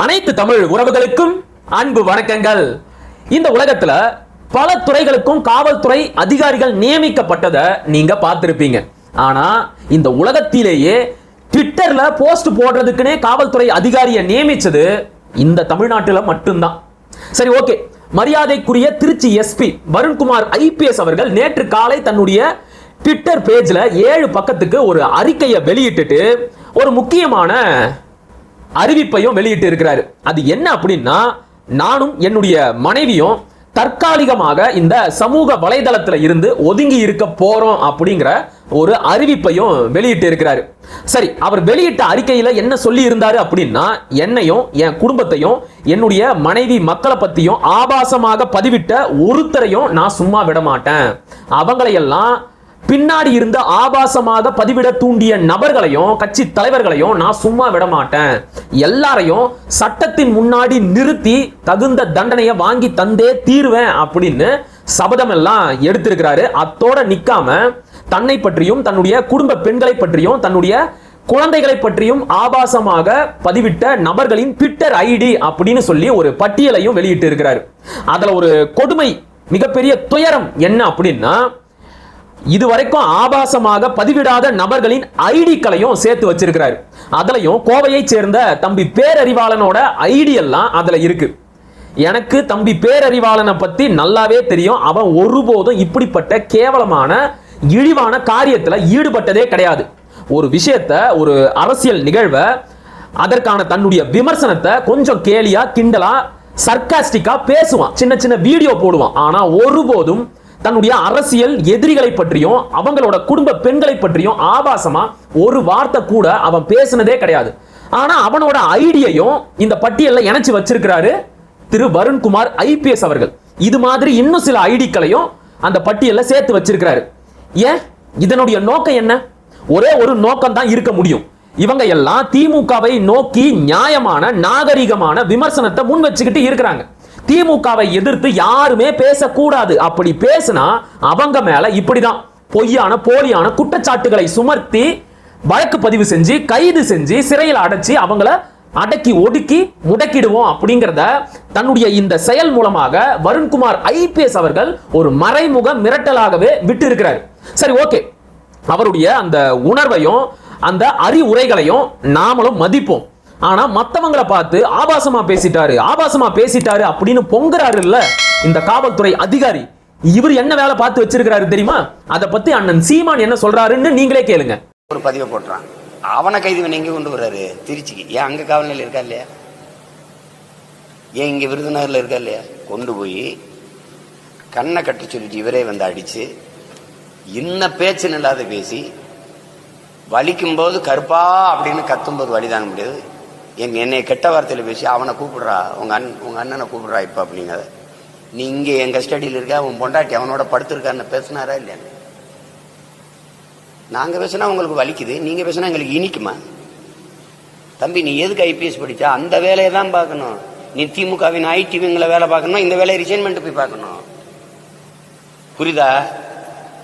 அனைத்து தமிழ் உறவுகளுக்கும் அன்பு வணக்கங்கள். இந்த உலகத்துல பல துறைகளுக்கும் காவல்துறை அதிகாரிகள் நியமிக்கப்பட்டதை நீங்க பார்த்திருப்பீங்க. ஆனா இந்த உலகத்திலேயே ட்விட்டர்ல போஸ்ட் போடுறதுக்குனே காவல்துறை அதிகாரியை நியமிச்சது இந்த தமிழ்நாட்டில் மட்டும்தான். சரி, ஓகே. மரியாதைக்குரிய திருச்சி எஸ்பி வருண்குமார் ஐபிஎஸ் அவர்கள் நேற்று காலை தன்னுடைய ட்விட்டர் பேஜ்ல 7 பக்கத்துக்கு ஒரு அறிக்கையை வெளியிட்டுட்டு ஒரு முக்கியமான அறிவிப்பையும் வெளியிட்டு இருக்கிறாரு. அது என்ன அப்படின்னா, நானும் என்னுடைய மனைவியும் தற்காலிகமாக இந்த சமூக வலைதளத்தில் இருந்து ஒதுங்கி இருக்க போறோம் அப்படிங்கிற ஒரு அறிவிப்பையும் வெளியிட்டு இருக்கிறாரு. சரி, அவர் வெளியிட்ட அறிக்கையில என்ன சொல்லி இருந்தாரு அப்படின்னா, என்னையும் என் குடும்பத்தையும் என்னுடைய மனைவி மக்களை பத்தியும் ஆபாசமாக பதிவிட்ட ஒருத்தரையும் நான் சும்மா விட மாட்டேன். அவங்களையெல்லாம் பின்னாடி இருந்த ஆபாசமாக பதிவிட தூண்டிய நபர்களையும் கட்சி தலைவர்களையும் நான் சும்மா விட மாட்டேன். எல்லாரையும் சட்டத்தின் முன்னாடி நிறுத்தி தகுந்த தண்டனையை வாங்கி தந்தே தீருவேன் அப்படின்னு சபதம் எல்லாம் எடுத்திருக்கிறாரு. அத்தோட நிக்காம தன்னை பற்றியும் தன்னுடைய குடும்ப பெண்களை பற்றியும் தன்னுடைய குழந்தைகளை பற்றியும் ஆபாசமாக பதிவிட்ட நபர்களின் ட்விட்டர் ஐடி அப்படின்னு சொல்லி ஒரு பட்டியலையும் வெளியிட்டு இருக்கிறாரு. அதுல ஒரு கொடுமை, மிகப்பெரிய துயரம் என்ன அப்படின்னா, இதுவரைக்கும் ஆபாசமாக பதிவிடாத நபர்களின் ஐடிக்களையும் சேர்த்து வச்சிருக்கிறாரு. அதுலயும் கோவையை சேர்ந்த தம்பி பேரறிவாளனோட ஐடி எல்லாம் அதுல இருக்கு. எனக்கு தம்பி பேரறிவாளனை பத்தி நல்லாவே தெரியும். அவன் ஒருபோதும் இப்படிப்பட்ட கேவலமான இழிவான காரியத்துல ஈடுபட்டதே கிடையாது. ஒரு விஷயத்தை, ஒரு அரசியல் நிகழ்வை, அதற்கான தன்னுடைய விமர்சனத்தை கொஞ்சம் கேலியா கிண்டலா சர்க்காஸ்டிக்கா பேசுவான், சின்ன சின்ன வீடியோ போடுவான். ஆனா ஒருபோதும் தன்னுடைய அரசியல் எதிரிகளை பற்றியும் அவங்களோட குடும்ப பெண்களை பற்றியும் ஆபாசமா ஒரு வார்த்தை கூட அவன் பேசினதே கிடையாது. ஆனா அவனோட ஐடியையும் இந்த பட்டியல்ல இணைச்சு வச்சிருக்கிறாரு திரு வருண்குமார் ஐபிஎஸ் அவர்கள். இது மாதிரி இன்னும் சில ஐடிக்களையும் அந்த பட்டியல்ல சேர்த்து வச்சிருக்கிறாரு. ஏன்? இதனுடைய நோக்கம் என்ன? ஒரே ஒரு நோக்கம் தான் இருக்க முடியும். இவங்க எல்லாம் திமுகவை நோக்கி நியாயமான நாகரிகமான விமர்சனத்தை முன் வச்சுக்கிட்டு இருக்கிறாங்க. திமுகவை எதிர்த்து யாருமே பேசக்கூடாது. அப்படி பேசினா அவங்க மேல இப்படிதான் பொய்யான போலியான குற்றச்சாட்டுகளை சுமத்தி வழக்கு பதிவு செஞ்சு கைது செஞ்சு சிறையில் அடைச்சி அவங்கள அடக்கி ஒடுக்கி முடக்கிடுவோம் அப்படிங்கிறத தன்னுடைய இந்த செயல் மூலமாக வருண்குமார் ஐபிஎஸ் அவர்கள் ஒரு மறைமுக மிரட்டலாகவே விட்டு இருக்கிறார். சரி, ஓகே. அவருடைய அந்த உணர்வையும் அந்த அறிவுரைகளையும் நாமளும் மதிப்போம். ஆனா மத்தவங்களை பார்த்து ஆபாசமா பேசிட்டாரு அப்படின்னு பொங்குறாரு இல்ல இந்த காவல்துறை அதிகாரி. இவர் என்ன வேலை பார்த்து வச்சிருக்காரு தெரியுமா? அதை பத்தி அண்ணன் சீமான் என்ன சொல்றாருன்னு நீங்களே கேளுங்க. ஒரு பதிவை போட்டுறான். அவனை கைது பண்ணி எங்க கொண்டு வர்றாரு? திருச்சிக்கு. ஏன் அங்க காவல் நிலையம் இருக்கா இல்லையா? ஏன் இங்க விருதுநகர்ல இருக்கா இல்லையா? கொண்டு போய் கண்ணை கட்டி சொல்லிட்டு இவரே வந்து அடிச்சு இன்ன பேச்சு இல்லாத பேசி வலிக்கும் போது கருப்பா அப்படின்னு கத்தும்போது வழி தாங்க முடியாது. என்னை கெட்ட வார்த்தையில பேசி அவனை கூப்பிடுறா, உங்க அண்ணனை கூப்பிடுறா இப்ப அப்படிங்கிறத. நீ இங்க என் கஸ்டடியில் இருக்க, உன் பொண்டாட்டி அவனோட படுத்திருக்கான்னு பேசினாரா இல்லையா? நாங்க பேசினா உங்களுக்கு வலிக்குது, நீங்க பேசினா எங்களுக்கு இனிக்குமா? தம்பி, நீ எதுக்கு ஐபிஎஸ் படிச்சா? அந்த வேலையை தான் பார்க்கணும். நீ திமுகவின் ஐடிவிங்களை வேலை பார்க்கணும், இந்த வேலையை ரிசைன்மெண்ட் போய் பார்க்கணும். புரியுதா?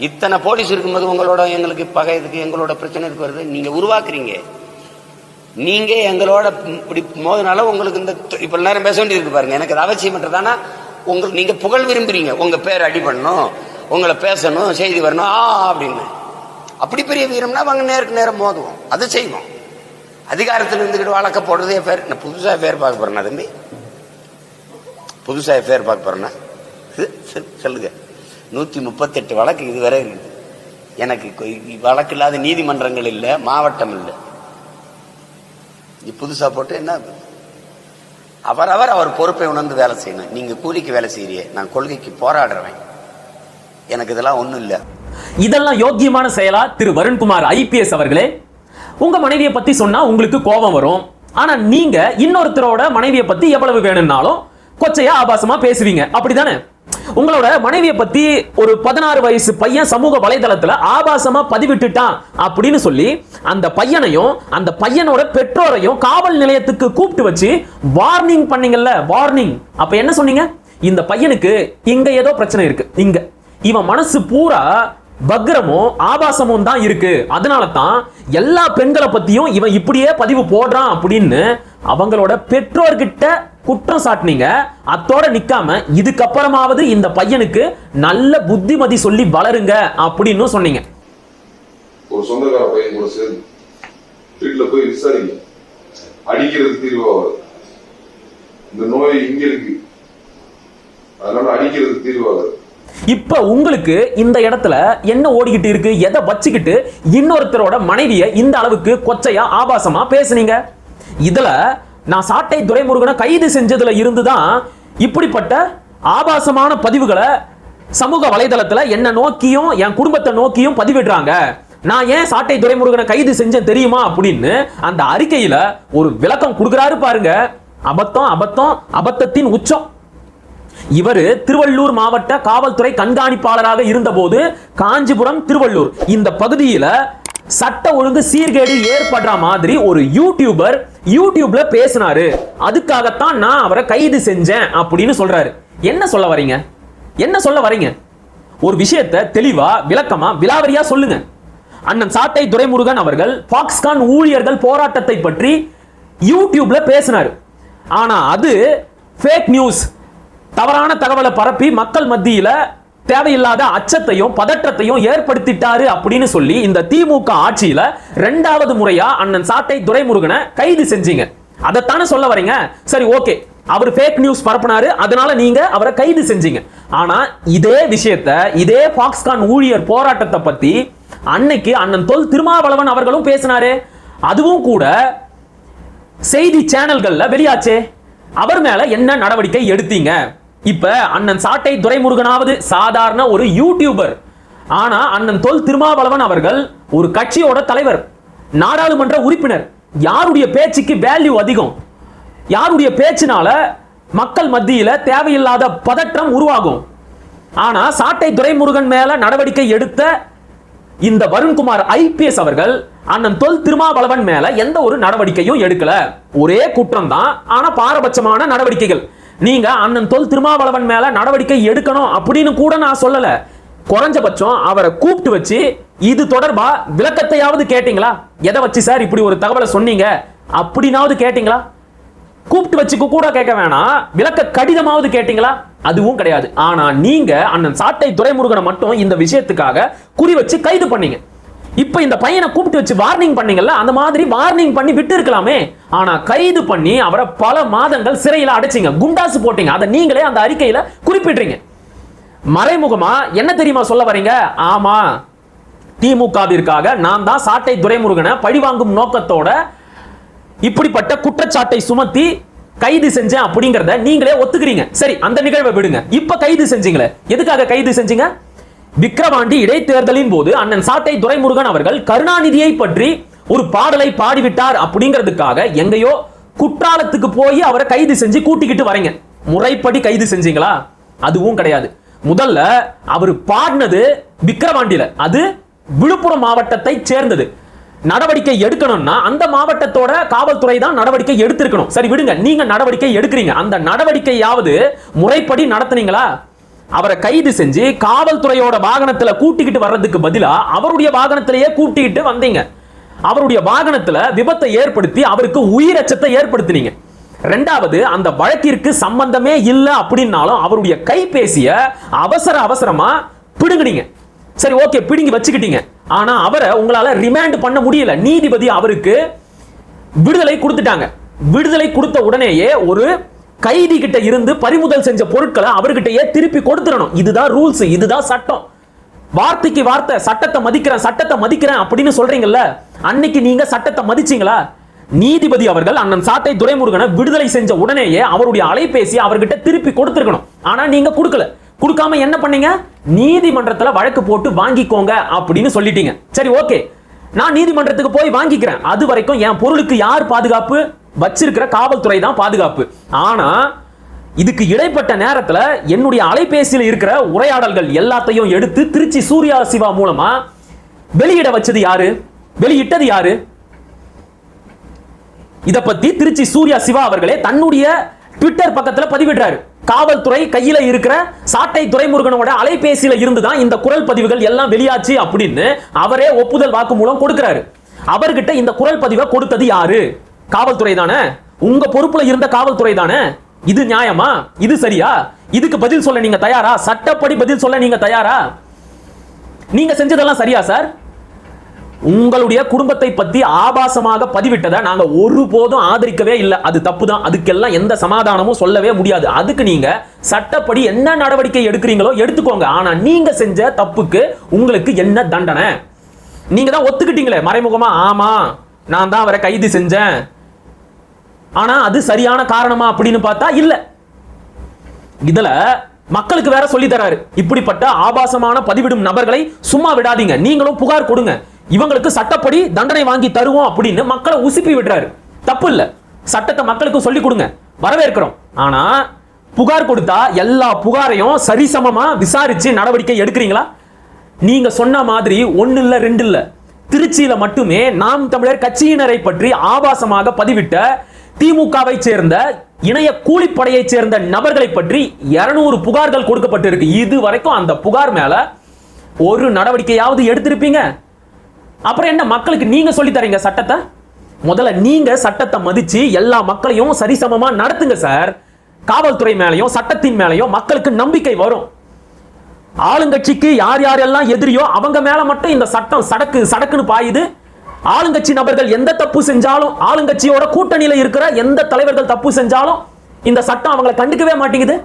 இத்தனை போலீஸ் இருக்கும்போது உங்களோட எங்களுக்கு பகை இருக்கு, எங்களோட பிரச்சனை இருக்கு வருது. நீங்க உருவாக்குறீங்க. நீங்க எங்களோட இப்படி மோதனால உங்களுக்கு இந்த இப்ப நேரம் பேச வேண்டியிருக்கு பாருங்க. எனக்கு அது அவசியமற்றதானா? உங்களுக்கு நீங்க புகழ் விரும்புறீங்க, உங்க பேர் அடி பண்ணணும், உங்களை பேசணும், செய்தி வரணும் அப்படின்னு. அப்படி பெரிய வீரம்னா அவங்க நேருக்கு நேரம் மோதுவோம், அதை செய்வோம். அதிகாரத்தில் இருந்துக்கிட்டு வழக்க போடுறதே பேர். நான் புதுசா பேர் பார்க்க போறேன்னா தம்பி, புதுசா பேர் பார்க்க போறேன்னா சொல்லுங்க. 138 வழக்கு இதுவரை இருக்குது. எனக்கு வழக்கு இல்லாத நீதிமன்றங்கள் இல்லை, மாவட்டம் இல்லை. புதுசா போட்டு என்ன? அவர் பொறுப்பை உணர்ந்து வேலை செய்யணும். நீங்க கூலிக்கு வேலை செய்யறிய, நான் கொள்கைக்கு போராடுறேன். எனக்கு இதெல்லாம் ஒண்ணும் இல்ல. இதெல்லாம் யோக்கியமான செயலா திரு வருண்குமார் ஐபிஎஸ் அவர்களே? உங்க மனைவியை பத்தி சொன்னா உங்களுக்கு கோபம் வரும். ஆனா நீங்க இன்னொருத்தரோட மனைவியை பத்தி எவ்வளவு வேணும்னாலும் கொச்சையா ஆபாசமா பேசுவீங்க, அப்படிதானே? உங்களோட மனைவியை பத்தி ஒரு 16 வயசு பையன் சமூக வலைதளத்துல ஆபாசமா பதிவிட்டுட்டான் அப்படின்னு சொல்லி அந்த பையனையும் அந்த பையனோட பெற்றோரையும் காவல் நிலையத்துக்கு கூப்பிட்டு வச்சு வார்னிங் பண்ணீங்கல்ல, வார்னிங். அப்ப என்ன சொன்னீங்க? இந்த பையனுக்கு இங்க ஏதோ பிரச்சனை இருக்கு, இங்க இவன் மனசு பூரா வக்ரமும் ஆபாசமும் தான் இருக்கு. அதனால தான் எல்லா பெண்களை பத்தியும் இவன் இப்படியே பதிவு போடுறான் அப்படின்னு அவங்களோட பெற்றோர்கிட்ட குற்றம் சாட்டினீங்க. அத்தோட நிக்காம இதுக்கப்புறமாவது இந்த பையனுக்கு நல்ல புத்திமதி சொல்லி வளருங்க அப்படின்னு சொன்னீங்க. ஒரு சொந்தக்கார பையன் கூட சேர்ந்து வீட்டுல போய் விசாரிங்க, அடிக்கிறது தீர்வாக, இந்த நோய் இங்க இருக்கு, அதனால அடிக்கிறது தீர்வாக. இப்ப உங்களுக்கு இந்த இடத்துல என்ன ஓடிக்கிட்டு இருக்கு? எதை வச்சுக்கிட்டு இன்னொருத்தரோட மனைவியை இந்த அளவுக்கு கொச்சையா ஆபாசமா பேசுனீங்க? இதுல நான் சாட்டை துரைமுருகனை கைது செஞ்சதுல இருந்துதான் இப்படிப்பட்ட ஆபாசமான பதிவுகளை சமூக வலைதளத்துல என்ன நோக்கியும் என் குடும்பத்தை நோக்கியும் பதிவிடுறாங்க. நான் ஏன் சாட்டை துரைமுருகனை கைது செஞ்சேன் தெரியுமா அப்படின்னு அந்த அறிக்கையில ஒரு விளக்கம் கொடுக்கிறாரு பாருங்க. அபத்தம் அபத்தம் அபத்தத்தின் உச்சம். இவரு திருவள்ளூர் மாவட்ட காவல்துறை கண்காணிப்பாளராக இருந்தபோது காஞ்சிபுரம் திருவள்ளூர் இந்த பகுதியில சட்ட ஒழுங்கு சீர்கேடு ஏற்படுற மாதிரி ஒரு யூடியூபர் யூடியூப்ல பேசினாரு. அதுக்காகத்தான் நான் அவரை கைது செஞ்சேன் அப்படின்னு சொல்றாரு. என்ன சொல்ல வரீங்க? என்ன சொல்ல வரீங்க? ஒரு விஷயத்தை தெளிவா விளக்கமா விலாவரியா சொல்லுங்க. அண்ணன் சாட்டை துரைமுருகன் அவர்கள் பாக்ஸ்கான் ஊழியர்கள் போராட்டத்தை பற்றி யூடியூப்ல பேசினார். ஆனா அது ஃபேக் நியூஸ், தவறான தகவலை பரப்பி மக்கள் மத்தியில தேவையில்லாத அச்சத்தையும் பதற்றத்தையும் ஏற்படுத்திட்டாரு அப்படின்னு சொல்லி இந்த திமுக ஆட்சியில 2வது முறையா அண்ணன் சாட்டை துரைமுருகனை கைது செஞ்சீங்க. அதைத்தானே சொல்ல வரீங்க? சரி, ஓகே, அவர் ஃபேக் நியூஸ் பரப்புனாரு, அதனால நீங்க அவரை கைது செஞ்சீங்க. ஆனா இதே விஷயத்தை, இதே பாக்ஸ்கான் ஊழியர் போராட்டத்தை பத்தி அன்னைக்கு அண்ணன் தொல் திருமாவளவன் அவர்களும் பேசினாரு. அதுவும் கூட செய்தி சேனல்கள்ல வெளியாச்சே. அவர் மேல என்ன நடவடிக்கை எடுத்தீங்க? இப்ப அண்ணன் சாட்டை துரைமுருகனாவது சாதாரண ஒரு யூடியூபர். ஆனா அண்ணன் தொல் திருமாவளவன் அவர்கள் ஒரு கட்சியோட தலைவர், நாடாளுமன்ற உறுப்பினர். யாருடைய பேச்சுக்கு வேல்யூ அதிகம்? யாருடைய பேச்சினால மக்கள் மத்தியில தேவையில்லாத பதற்றம் உருவாகும்? ஆனா சாட்டை துரைமுருகன் மேல நடவடிக்கை எடுத்த இந்த வருண்குமார் IPS அவர்கள் அண்ணன் தொல் திருமாவளவன் மேல எந்த ஒரு நடவடிக்கையும் எடுக்கல. ஒரே குற்றம் தான், ஆனா பாரபட்சமான நடவடிக்கைகள். நீங்க அண்ணன் தொல் திருமாவளவன் மேல நடவடிக்கை எடுக்கணும் அப்படின்னு கூட நான் சொல்லல. குறைஞ்சபட்சம் அவரை கூப்பிட்டு வச்சு இது தொடர்பா விளக்கத்தையாவது கேட்டீங்களா? எதை வச்சு சார் இப்படி ஒரு தகவலை சொன்னீங்க அப்படினாவது கேட்டீங்களா? கூப்பிட்டு வச்சு கூட கேட்க வேணாம், விளக்க கடிதமாவது கேட்டீங்களா? அதுவும் கிடையாது. ஆனா நீங்க அண்ணன் சாட்டை துரைமுருகனை மட்டும் இந்த விஷயத்துக்காக குறி வச்சு கைது பண்ணீங்க. இப்ப இந்த பையனை கூப்பிட்டு வச்சு வார்னிங் பண்ணீங்கல்ல, அந்த மாதிரி வார்னிங் பண்ணி விட்டு இருக்கலாமே. ஆனா கைது பண்ணி அவரை பல மாதங்கள் சிறையில் அடைச்சிங்க, குண்டாசு போட்டீங்க. அதை நீங்களே அந்த அறிக்கையில குறிப்பிடுறீங்க. மறைமுகமா என்ன தெரியுமா சொல்ல வரீங்க? ஆமா, திமுகவிற்காக நான் தான் சாட்டை துரைமுருகனை பழிவாங்கும் நோக்கத்தோட இப்படிப்பட்ட குற்றச்சாட்டை சுமத்தி கைது செஞ்சேன் அப்படிங்கறத நீங்களே ஒத்துக்கிறீங்க. சரி, அந்த நிகழ்வை விடுங்க. இப்ப கைது செஞ்சீங்களே, எதுக்காக கைது செஞ்சீங்க? விக்கிரவாண்டி இடைத்தேர்தலின் போது அண்ணன் சாட்டை துரைமுருகன் அவர்கள் கருணாநிதியை பற்றி ஒரு பாடலை பாடிவிட்டார் அப்படிங்கிறதுக்காக எங்கேயோ குற்றாலத்துக்கு போய் அவரை கைது செஞ்சு கூட்டிக்கிட்டு வரீங்க. முறைப்படி கைது செஞ்சீங்களா? அதுவும் கிடையாது. முதல்ல அவர் பாடினது விக்கிரவாண்டியில, அது விழுப்புரம் மாவட்டத்தை சேர்ந்தது. நடவடிக்கை எடுக்கணும்னா அந்த மாவட்டத்தோட காவல்துறை தான் நடவடிக்கை எடுத்திருக்கணும். சரி விடுங்க, நீங்க நடவடிக்கை எடுக்கிறீங்க. அந்த நடவடிக்கையாவது முறைப்படி நடத்துனீங்களா? அவரை கைது செஞ்சு காவல்துறையோட வாகனத்துல கூட்டிக்கிட்டு வர்றதுக்கு பதிலா அவருடைய வாகனத்திலேயே கூட்டிக்கிட்டு வந்தீங்க. அவருடைய வாகனத்துல விபத்தை ஏற்படுத்தி அவருக்கு உயிரச்சத்தை ஏற்படுத்தினீங்க. 2வது, அந்த வழக்கிற்கு சம்பந்தமே இல்லை அப்படின்னாலும் அவருடைய கைபேசிய அவசரமா பிடுங்கினீங்க. சரி, ஓகே, பிடுங்கி வச்சுக்கிட்டீங்க. ஆனா அவரை உங்களால ரிமாண்ட் பண்ண முடியல. நீதிபதி அவருக்கு விடுதலை கொடுத்துட்டாங்க. விடுதலை கொடுத்த உடனேயே ஒரு கைதி கிட்ட இருந்து பறிமுதல் செஞ்ச பொருட்களை அவர்கிட்டயே திருப்பி கொடுத்துடணும். இதுதான் ரூல்ஸ், இதுதான் சட்டம். வார்த்தைக்கு வார்த்தை சட்டத்தை மதிக்கிறேன் அப்படின்னு சொல்றீங்கல்ல, அன்னைக்கு நீங்க சட்டத்தை மதிச்சீங்களா? நீதிபதி அவர்கள் அண்ணன் சாட்டை துரைமுருகனை விடுதலை செஞ்ச உடனேயே அவருடைய அலைபேசி அவர்கிட்ட திருப்பி கொடுத்திருக்கணும். ஆனா நீங்க கொடுக்கல. கொடுக்காம என்ன பண்ணீங்க? நீதிமன்றத்துல வழக்கு போட்டு வாங்கிக்கோங்க அப்படின்னு சொல்லிட்டீங்க. சரி, ஓகே, நான் நீதிமன்றத்துக்கு போய் வாங்கிக்கிறேன். அது வரைக்கும் என் பொருளுக்கு யார் பாதுகாப்பு? வச்சிருக்கிற காவல்துறை தான் பாதுகாப்பு. ஆனா இதுக்கு இடைப்பட்ட நேரத்துல என்னுடைய அலைபேசியில் இருக்கிற உரையாடல்கள் எல்லாத்தையும் எடுத்து திருச்சி சூர்யா சிவா மூலமா வெளியிட வச்சது யாரு? வெளியிட்டது யாரு? இத பத்தி திருச்சி சூர்யா சிவா அவர்களே தன்னுடைய ட்விட்டர் பக்கத்துல பதிவிடுறாரு. காவல்துறை கையில இருக்கிற சாட்டை துரைமுருகனோட அலைபேசியில இருந்துதான் இந்த குரல் பதிவுகள் எல்லாம் வெளியாச்சு அப்படின்னு அவரே ஒப்புதல் வாக்குமூலம் கொடுக்கிறாரு. அவர்கிட்ட இந்த குரல் பதிவை கொடுத்தது யாரு? காவல்துறை தானே, உங்க பொறுப்புல இருந்த காவல்துறை தானே. இது நியாயமா? இது சரியா? இதுக்கு பதில் சொல்ல நீங்க தயாரா? சட்டப்படி பதில் சொல்ல நீங்க தயாரா? நீங்க செஞ்சதெல்லாம் சரியா சார்? உங்களுடைய குடும்பத்தை பத்தி ஆபாசமாக பதிவிட்டதை நாங்க ஒருபோதும் ஆதரிக்கவே இல்லை. அது தப்பு தான். அதுக்கெல்லாம் எந்த சமாதானமும் சொல்லவே முடியாது. அதுக்கு நீங்க சட்டப்படி என்ன நடவடிக்கை எடுக்கிறீங்களோ எடுத்துக்கோங்க. ஆனா நீங்க செஞ்ச தப்புக்கு உங்களுக்கு என்ன தண்டனை? நீங்க தான் ஒத்துக்கிட்டீங்களே மறைமுகமா, ஆமா நான் தான் அவரை கைது செஞ்சேன். ஆனா அது சரியான காரணமா அப்படின்னு பார்த்தா இல்ல. இதுல மக்களுக்கு வேற சொல்லி தராரு, இப்படிப்பட்ட ஆபாசமான பதிவிடும் நபர்களை சும்மா விடாதீங்க, நீங்களும் புகார் கொடுங்க, இவங்களுக்கு சட்டப்படி தண்டனை வாங்கி தருவோம் அப்படின்னு மக்களை உசுப்பி விடுறாரு. தப்பு இல்ல, சட்டத்தை மக்களுக்கு சொல்லி கொடுங்க, வரவேற்கிறோம். ஆனா புகார் கொடுத்தா எல்லா புகாரையும் சரிசமமா விசாரிச்சு நடவடிக்கை எடுக்கிறீங்களா? நீங்க சொன்ன மாதிரி ஒன்னு இல்ல ரெண்டு இல்ல, திருச்சியில மட்டுமே நாம் தமிழர் கட்சியினரை பற்றி ஆபாசமாக பதிவிட்ட திமுகவை சேர்ந்த இணைய கூலிப்படையை சேர்ந்த நபர்களை பற்றி 200 புகார்கள் கொடுக்கப்பட்டிருக்கு. இது வரைக்கும் அந்த புகார் மேல ஒரு நடவடிக்கையாவது எடுத்திருப்பீங்க? அப்புறம் என்ன மக்களுக்கு நீங்க சொல்லி தரீங்க சட்டத்தை? முதல்ல நீங்க சட்டத்தை மதிச்சு எல்லா மக்களையும் சரிசமமா நடத்துங்க சார். காவல்துறை மேலையும் சட்டத்தின் மேலையும் மக்களுக்கு நம்பிக்கை வரும். ஆளுங்கட்சிக்கு யார் யாரெல்லாம் எதிரியோ அவங்க மேல மட்டும் இந்த சட்டம் சடக்குன்னு பாயுது. ஆளுங்கட்சி நபர்கள் எந்த தப்பு செஞ்சாலும், ஆளுங்கட்சியோட கூட்டணியில இருக்கிற எந்த தலைவர்கள் தப்பு செஞ்சாலும் இந்த சட்டம் அவங்களை கண்டுக்கவே மாட்டேங்குது.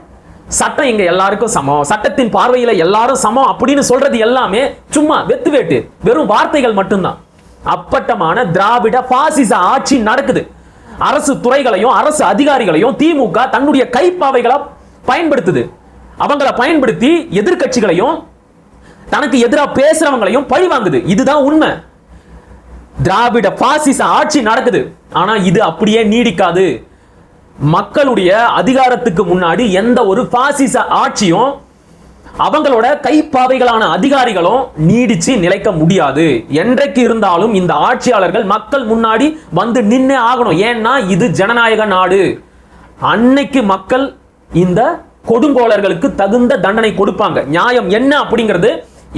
சட்டம் இங்க எல்லாருக்கும் சமம், சட்டத்தின் பார்வையில எல்லாரும் சமம் அப்படின்னு சொல்றது எல்லாமே சும்மா வெத்து வேட்டு, வெறும் வார்த்தைகள் மட்டும்தான். அப்பட்டமான திராவிட பாசிச ஆட்சி நடக்குது. அரசு துறைகளையும் அரசு அதிகாரிகளையும் திமுக தன்னுடைய கைப்பாவைகளை பயன்படுத்துது. அவங்களை பயன்படுத்தி எதிர்கட்சிகளையும் தனக்கு எதிராக பேசுறவங்களையும் பழி வாங்குது. இதுதான் உண்மை. திராவிட பாசிச ஆட்சி நடக்குது. ஆனா இது அப்படியே நீடிக்காது. மக்களுடைய அதிகாரத்துக்கு முன்னாடி எந்த ஒரு பாசிச ஆட்சியும் அவங்களோட கைப்பாவைகளான அதிகாரிகளும் நீடிச்சு நிலைக்க முடியாது. என்றைக்கு இருந்தாலும் இந்த ஆட்சியாளர்கள் மக்கள் முன்னாடி வந்து நின்னே ஆகணும். ஏன்னா இது ஜனநாயக நாடு. அன்னைக்கு மக்கள் இந்த கொடுங்கோளர்களுக்கு தகுந்த தண்டனை கொடுப்பாங்க. நியாயம் என்ன அப்படிங்கிறது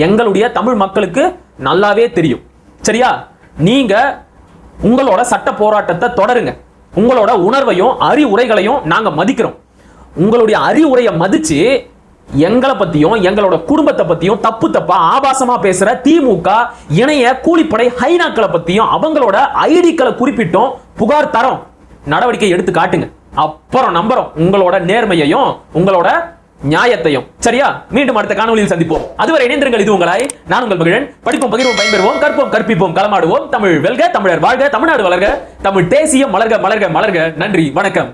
எங்களுடைய தமிழ் மக்களுக்கு நல்லாவே தெரியும். சரியா? நீங்க உங்களோட சட்ட போராட்டத்தை தொடருங்க. உங்களோட உணர்வையும் அறிவுரைகளையும் நாங்க மதிக்கிறோம். உங்களுடைய அறிவுரையை மதிச்சு எங்களை பத்தியும் எங்களோட குடும்பத்தை பத்தியும் தப்பா ஆபாசமா பேசுற திமுக இணைய கூலிப்படை ஹைனாக்களை பத்தியும் அவங்களோட ஐடிக்களை குறிப்பிட்டும் புகார் தரோம். நடவடிக்கை எடுத்து காட்டுங்க. அப்புறம் நம்புறோம் உங்களோட நேர்மையையும் உங்களோட நியாயத்தையும். சரியா? மீண்டும் அடுத்த காணொலியில் சந்திப்போம். அதுவரை இணைந்திருங்கள். இது உங்களாய் நான் உங்கள் மகிழன். படிப்போம், பகிர்வோம், பயன்பெறுவோம், கற்போம், கற்பிப்போம், களமாடுவோம். தமிழ் வெல்க, தமிழர் வாழ்க, தமிழ்நாடு வளர்க, தமிழ் தேசியம் மலர்க மலர்க மலர்க. நன்றி, வணக்கம்.